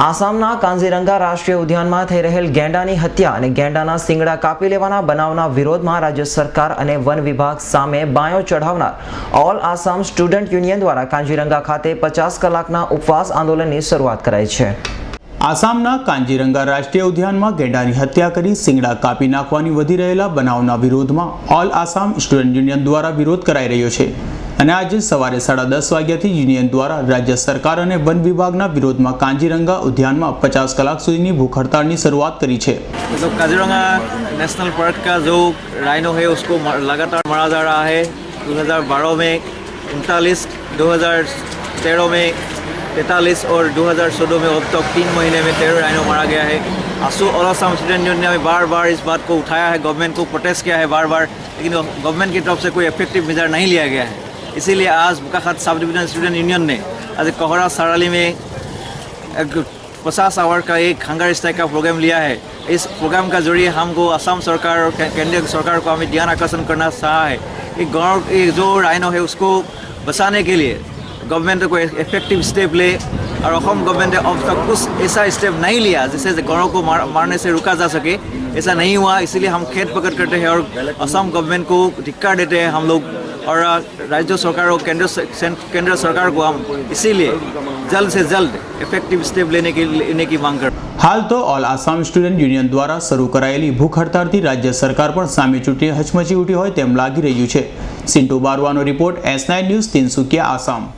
આસામના કાંજીરંગા રાષ્ટ્રીય ઉદ્યાનમાં થઈ રહેલ ગેંડાની હત્યા અને ગેંડાના શિંગડા કાપી લેવાના બનાવના વિરોધમાં રાજ્ય સરકાર અને વન વિભાગ સામે બાયો ચઢાવનાર ઓલ આસામ સ્ટુડન્ટ યુનિયન દ્વારા કાંજીરંગા ખાતે 50 કલાકના ઉપવાસ આંદોલનની શરૂઆત કરાઈ છે। આસામના કાંજીરંગા રાષ્ટ્રીય ઉદ્યાનમાં ગેંડાની હત્યા કરી શિંગડા કાપી નાખવાની વધી રહેલા બનાવના વિરોધમાં ઓલ આસામ સ્ટુડન્ટ યુનિયન દ્વારા વિરોધ કરાઈ રહ્યો છે અને આજે સવારે 10:30 વાગ્યાથી યુનિયન દ્વારા રાજ્ય સરકાર અને વન વિભાગના વિરોધમાં કાંજીરંगा उद्याનમાં 50 कलाक સુધીની भूख हड़ताल की शुरुआत करी है। तो काजीरंगा नेशनल पार्क का जो राइनो है उसको लगातार मारा जा रहा है। 2012 में 39, 2013 में 43 और 2014 में अब तक 3 महीने में 13 राइनो मारा गया है। आसू ऑल आसाम स्टूडेंट यूनियन ने बार बार इस बात को उठाया है, गवर्नमेंट को प्रोटेस्ट किया है बार बार, लेकिन गवर्नमेंट की तरफ से कोई इफेक्टिव मेजर नहीं लिया गया है। इसीलिए आज बुकाखात सब डिवीजन स्टूडेंट यूनियन ने आज कोहरा सराली में 50 आवर का एक हंगर स्ट्राइक का प्रोग्राम लिया है। इस प्रोग्राम का जरिए हमको असम सरकार और केंद्रीय सरकार को हमें ध्यान आकर्षण करना चाहा है कि गाँव जो राइनो है उसको बचाने के लिए गवर्नमेंट को इफेक्टिव स्टेप ले, और असम गवर्नमेंट ने अब तक कुछ ऐसा स्टेप नहीं लिया जिससे गाँव को मारने से रुका जा सके। ऐसा नहीं हुआ, इसीलिए हम खेद प्रकट करते हैं और असम गवर्नमेंट को धिक्कार देते हैं हम लोग, और राज्य सरकार और केंद्र सरकार को हम इसीलिए जल्द से जल्द इफेक्टिव स्टेप लेने की मांग कर। हाल तो ऑल आसाम स्टूडेंट यूनियन द्वारा शुरू करायेली भूख हड़ताल थी राज्य सरकार पर सामे चूंटी हचमची उठी होय तेम लागी रह्युं छे। सिंटू बारवानो report S9 news Tinsukia Assam.